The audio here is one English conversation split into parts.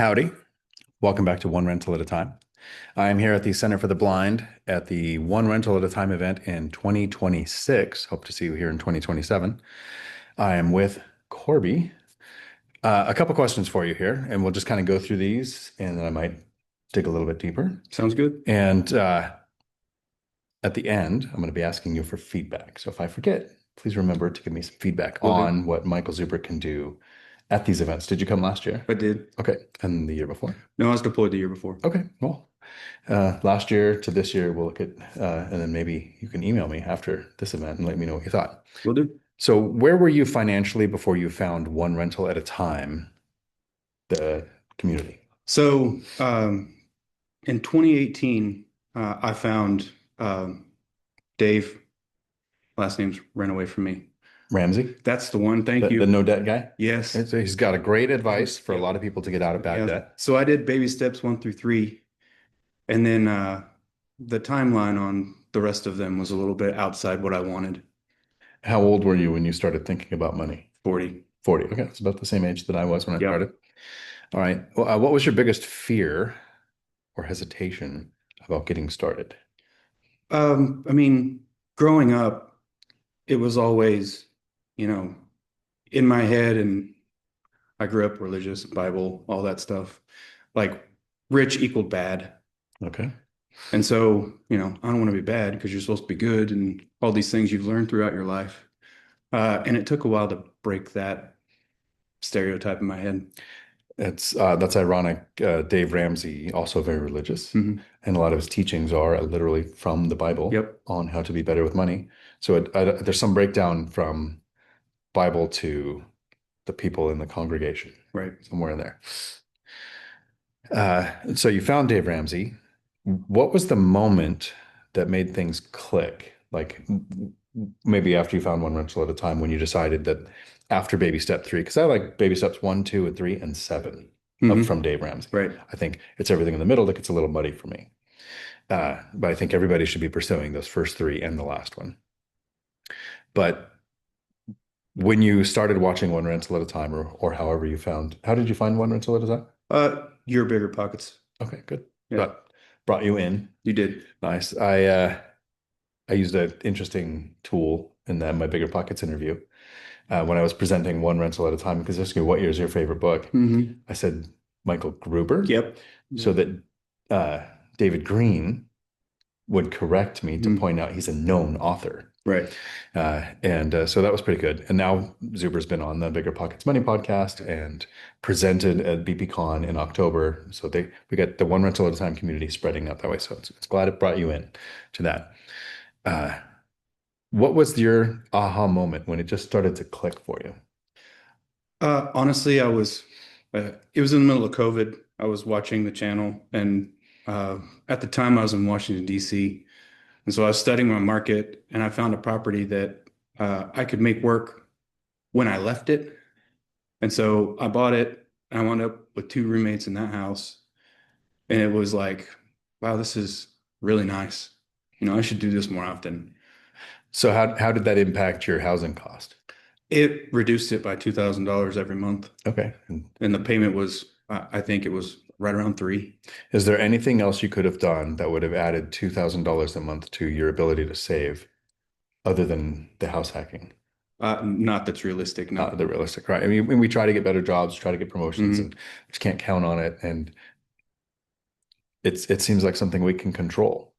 Howdy. Welcome back to One Rental at a Time. I am here at the Center for the Blind at the One Rental at a Time event in 2026. Hope to see you here in 2027. I am with Corby. A couple questions for you here, and we'll just kind of go through these, and then I might dig a little bit deeper. Sounds good. And at the end, I'm going to be asking you for feedback. So if I forget, please remember to give me some feedback Will do. on what Michael Zuber can do at these events. Did you come last year? I did. Okay. And the year before? No, I was deployed the year before. Okay. Well, last year to this year, we'll look at, and then maybe you can email me after this event and let me know what you thought. Will do. So, where were you financially before you found One Rental at a Time, the community? So, in 2018, I found Dave. Last name's ran away from me. Ramsey, That's the one. Thank the you. no debt guy? Yes. He's got a great advice for a Yep. lot of people to get out of bad Yeah. debt. So I did baby steps 1 through 3, and then the timeline on the rest of them was a little bit outside what I wanted. How old were you when you started thinking about money? 40. 40. Okay, it's about the same age that I was when I Yeah. started. All right. Well, what was your biggest fear or hesitation about getting started? I mean, growing up, it was always, you know, in my head, and I grew up religious, Bible, all that stuff. Like rich equaled bad. Okay. And so, I don't want to be bad because you're supposed to be good and all these things you've learned throughout your life. And it took a while to break that stereotype in my head. That's ironic. Dave Ramsey, also very religious, Hmm. and a lot of his teachings are literally from the Bible Yep. on how to be better with money. So there's some breakdown from Bible to the people in the congregation, Right. somewhere in there. So you found Dave Ramsey. What was the moment that made things click? Like maybe after you found One Rental at a Time, when you decided that after baby step 3, because I like baby steps 1, 2, and 3, and 7 up Hmm. from Dave Ramsey. Right. I think it's everything in the middle that gets a little muddy for me. But I think everybody should be pursuing those first 3 and the last one. But when you started watching One Rental at a Time, or however you found, how did you find One Rental at a Time? Your bigger pockets. Okay, good. Yeah. Brought you in. You did. Nice. I used an interesting tool in my Bigger Pockets interview when I was presenting One Rental at a Time, because asking me, what year is your favorite book? Hmm. I said Michael Gruber, Yep. so that David Green would correct me to Mhm. point out he's a known author. Right. So that was pretty good. And now Zuber's been on the Bigger Pockets Money podcast and presented at BPCon in October. So we got the One Rental at a Time community spreading out that way. So it's glad it brought you in to that. Uh, what was your aha moment when it just started to click for you? Honestly, it was in the middle of COVID. I was watching the channel, and at the time I was in Washington, D.C. And so I was studying my market, and I found a property that I could make work when I left it. And so I bought it, and I wound up with 2 roommates in that house. And it was like, wow, this is really nice. I should do this more often. So how did that impact your housing cost? It reduced it by $2,000 every month. Okay. And the payment was, I think it was right around 3. Is there anything else you could have done that would have added $2,000 a month to your ability to save other than the house hacking? Not that's realistic, no. Not the realistic, right? I mean, we try to get better jobs, try to get promotions, Mhm. and just can't count on it. And it seems like something we can control.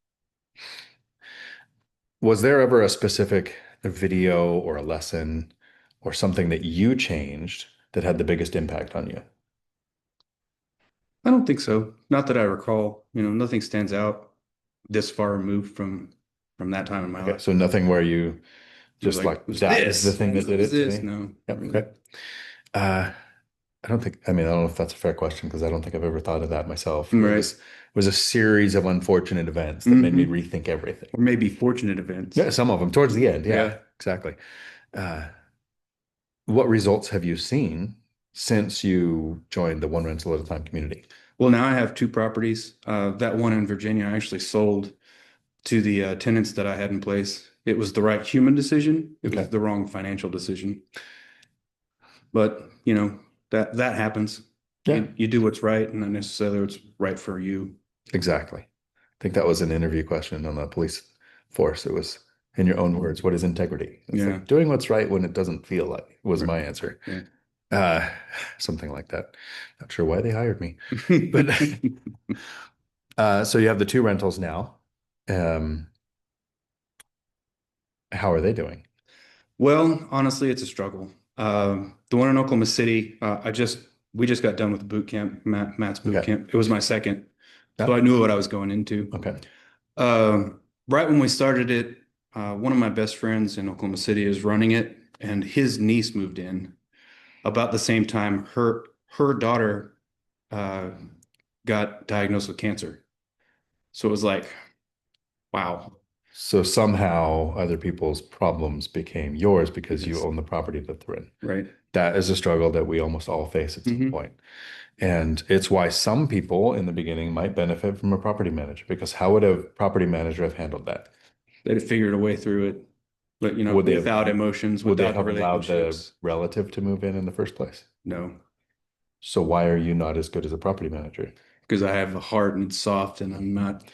Was there ever a specific video or a lesson or something that you changed that had the biggest impact on you? I don't think so. Not that I recall. Nothing stands out this far removed from that time in my Okay, life. so nothing where you It was just like, like was that is the this? thing that did Was it to this? me. No, Yep, really. okay. Uh, I mean, I don't know if that's a fair question because I don't think I've ever thought of that myself. It Right. was a series of unfortunate events that made me Hmm. rethink everything. Or maybe fortunate events. Yeah, some of them towards the end. Yeah, Yeah. exactly. Uh, what results have you seen since you joined the One Rental at a Time community? Well, now I have 2 properties. That one in Virginia I actually sold to the tenants that I had in place. It was the right human decision. It was Okay. the wrong financial decision. But, that happens. Yeah, You do what's right and not necessarily what's right for you. exactly. I think that was an interview question on the police force. It was, in your own words, what is integrity? It's Yeah. like doing what's right when it doesn't feel like, was Right. my answer. Yeah. Uh, Something like that. Not sure why they hired me. But so you have the two rentals now. Um, how are they doing? Well, honestly, it's a struggle. The one in Oklahoma City, we just got done with the boot camp, Matt's boot Okay. camp. It was my second, so Yeah. I knew what I was going into. Okay. Right when we started it, one of my best friends in Oklahoma City is running it, and his niece moved in about the same time her daughter uh, got diagnosed with cancer. So it was like, wow. So somehow other people's problems became yours because you Yes. own the property that they're in. Right. That is a struggle that we almost all face at some Hmm. point. And it's why some people in the beginning might benefit from a property manager, because how would a property manager have handled that? They'd have figured a way through it, but Would they have without emotions, would they without the have allowed the relationships. relative to move in the first place? No, So why are you not as good as a property manager? because I have a heart and it's soft, and I'm not.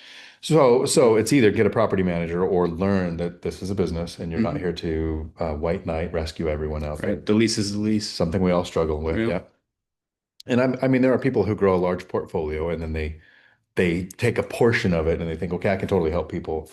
So it's either get a property manager or learn that this is a business and you're not Mhm. here to white knight rescue everyone out there. Right. The lease is the lease. Something we all struggle with, Yeah. yeah. And I mean, there are people who grow a large portfolio and then they take a portion of it and they think, okay, I can totally help people,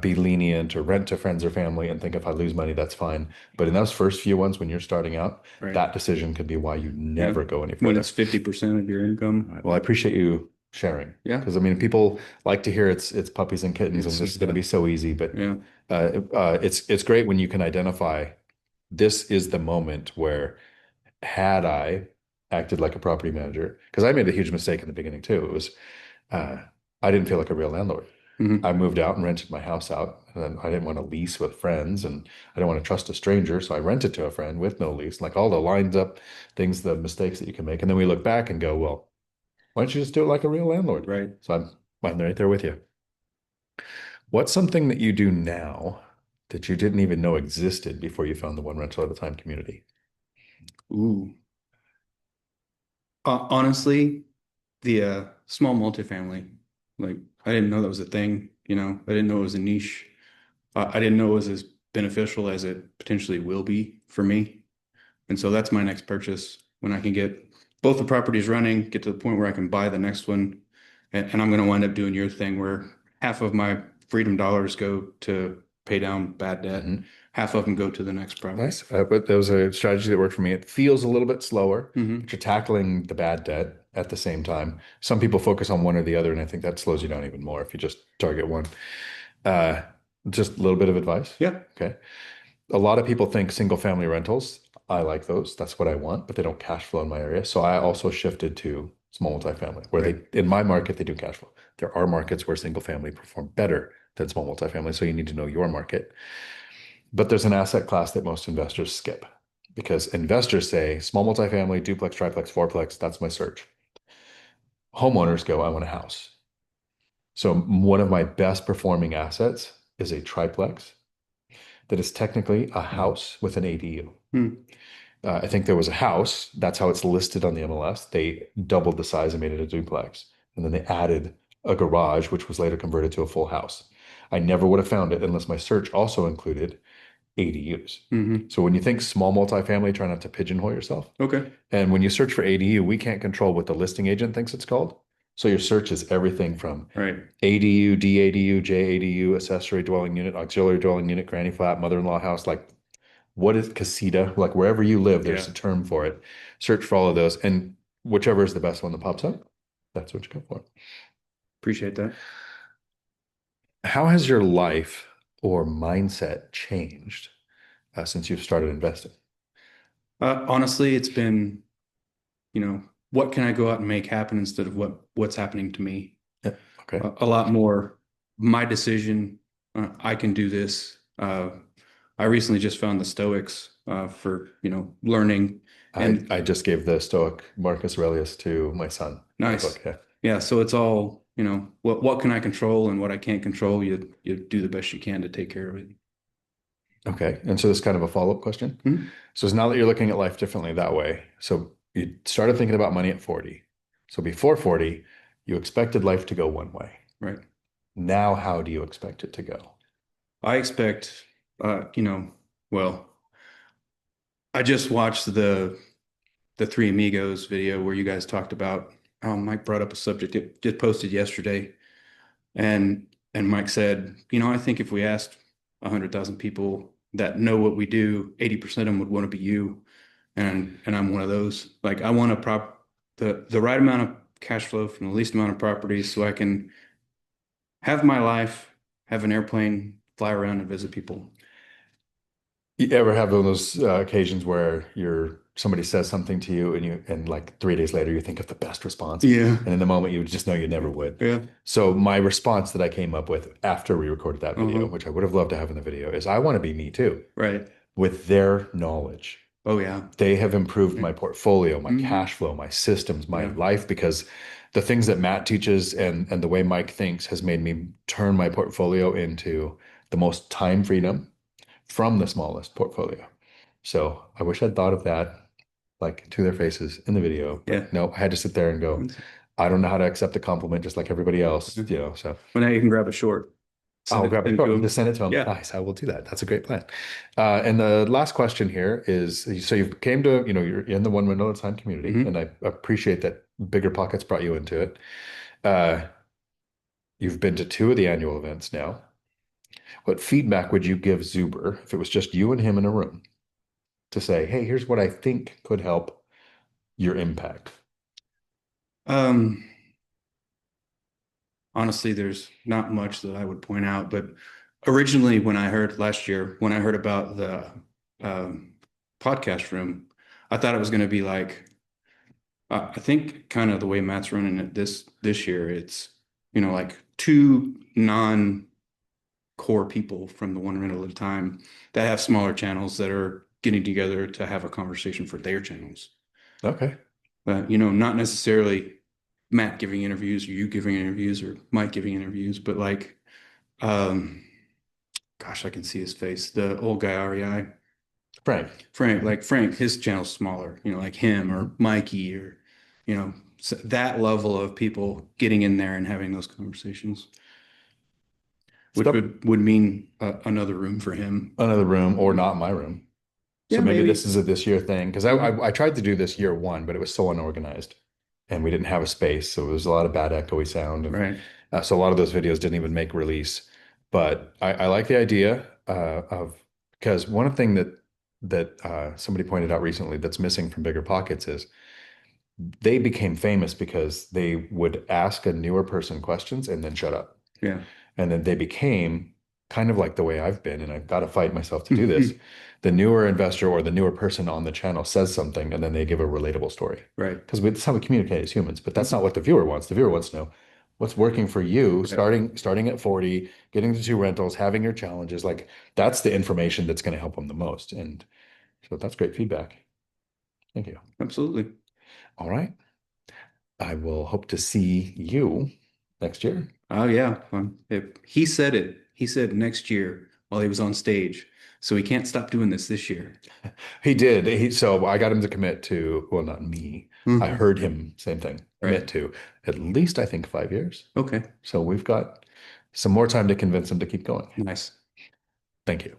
be lenient or rent to friends or family and think if I lose money, that's fine. But in those first few ones, when you're starting out, Right. that decision could be why you Yeah. never go any When further. it's 50% of your All income. right. Well, I appreciate you sharing Yeah. because I mean, people like to hear it's puppies and kittens and It's this is going to be so easy, but yeah. it's great when you can identify this is the moment where had I acted like a property manager, because I made a huge mistake in the beginning too. It was uh, I didn't feel like a real landlord. Hmm. I moved out and rented my house out, and then I didn't want to lease with friends, and I didn't want to trust a stranger, so I rented to a friend with no lease. Like all the lines up things, the mistakes that you can make, and then we look back and go, well, why don't you just do it like a real landlord? Right. So I'm right there with you. What's something that you do now that you didn't even know existed before you found the one rental at a time community? Ooh. Honestly, the small multifamily, like I didn't know that was a thing. I didn't know it was a niche. I didn't know it was as beneficial as it potentially will be for me. And so that's my next purchase when I can get both the properties running, get to the point where I can buy the next one. And I'm going to wind up doing your thing where half of my freedom dollars go to pay down bad debt, Mhm. half of them go to the next property. Nice. But there was a strategy that worked for me. It feels a little bit slower, but Hmm. you're tackling the bad debt at the same time. Some people focus on one or the other, and I think that slows you down even more if you just target one. Uh, just a little bit of advice. Yeah. Okay. A lot of people think single family rentals. I like those. That's what I want, but they don't cash flow in my area. So I also shifted to small multifamily, where Right. in my market, they do cash flow. There are markets where single family perform better than small multifamily. So you need to know your market. But there's an asset class that most investors skip because investors say small multifamily, duplex, triplex, fourplex, that's my search. Homeowners go, I want a house. So one of my best performing assets is a triplex that is technically a house with an ADU. Hmm. I think there was a house. That's how it's listed on the MLS. They doubled the size and made it a duplex. And then they added a garage, which was later converted to a full house. I never would have found it unless my search also included ADUs. Hmm. So when you think small multifamily, try not to pigeonhole yourself. Okay. And when you search for ADU, we can't control what the listing agent thinks it's called. So your search is everything from Right. ADU, DADU, JADU, accessory dwelling unit, auxiliary dwelling unit, granny flat, mother-in-law house. Like, what is casita? Like, wherever you live, there's Yeah. a term for it. Search for all of those, and whichever is the best one that pops up, that's what you go for. Appreciate that. How has your life or mindset changed since you've started investing? Honestly, it's been, what can I go out and make happen instead of what's happening to me? Yeah. Okay. A lot more my decision. I can do this. I recently just found the Stoics for, learning and I just gave the Stoic Marcus Aurelius to my son, that nice. book. Yeah. Yeah. So it's all, what can I control and what I can't control, you do the best you can to take care of it. Okay. And so this is kind of a follow-up question. Mhm. So it's now that you're looking at life differently that way. So You started thinking about money at 40. So before 40, you expected life to go one way. Right. Now, how do you expect it to go? I expect, you know, well, I just watched the Three Amigos video where you guys talked about, Mike brought up a subject it just posted yesterday, and Mike said, I think if we asked 100,000 people that know what we do, 80% of them would want to be you, and I'm one of those. Like I want to prop the right amount of cash flow from the least amount of properties so I can have my life, have an airplane, fly around and visit people. You ever have those occasions where somebody says something to you and like 3 days later you think of the best response, Yeah. and in the moment you just know you never would. Yeah. So my response that I came up with after we recorded that video, Uh-huh. which I would have loved to have in the video, is I want to be me too, Right. with their knowledge. Oh yeah. They have improved Yeah. my portfolio, my Hmm. cash flow, my systems, my Yeah. life, because the things that Matt teaches and the way Mike thinks has made me turn my portfolio into the most time freedom from the smallest portfolio. So I wish I'd thought of that like to their faces in the video, Yeah. but no, I had to sit there and go, I don't know how to accept a compliment just like everybody else, so Well, now you can grab a short, send I'll it grab a into short and them. just send it to them. Yeah. Nice, I will do that. That's a great plan. And the last question here is, so you came to, you're in the one window at a time community, and Hmm. I appreciate that Bigger Pockets brought you into it. Uh, you've been to two of the annual events now. What feedback would you give Zuber if it was just you and him in a room to say, hey, here's what I think could help your impact? Um, Honestly, there's not much that I would point out, but originally when I heard last year, when I heard about the um, podcast room, I thought it was going to be like, I think kind of the way Matt's running it this year, it's, like two non-core people from the one rental at a time that have smaller channels that are getting together to have a conversation for their channels. Okay. But, not necessarily Matt giving interviews or you giving interviews or Mike giving interviews, but like, um, gosh, I can see his face. The old guy, REI, Frank. Frank, like Frank, his channel's smaller, like him or Mhm. Mikey or, that level of people getting in there and having those conversations, which Stuff would mean another room for him. another room or not my room. So Yeah, maybe this maybe. is a this year thing because I, Mhm. I I tried to do this year one, but it was so unorganized, and we didn't have a space, so it was a lot of bad echoey sound, and Right. so a lot of those videos didn't even make release. But I like the idea of because one thing that somebody pointed out recently that's missing from Bigger Pockets is they became famous because they would ask a newer person questions and then shut up. Yeah. And then they became kind of like the way I've been, and I've got to fight myself to do this. The newer investor or the newer person on the channel says something, and then they give a relatable story. Right. Because that's how we communicate as humans, but that's not what the viewer wants. The viewer wants to know what's working for you, Right. starting at 40, getting to two rentals, having your challenges. Like that's the information that's going to help them the most. And so that's great feedback. Thank you. Absolutely. All right. I will hope to see you next year. Oh yeah. He said it. He said next year while he was on stage. So he can't stop doing this year. He did. So I got him to commit to, well, not me. I Mhm. heard him, same thing, Right. commit to at least, I think, 5 years. Okay. So we've got some more time to convince him to keep going. Nice. Thank you.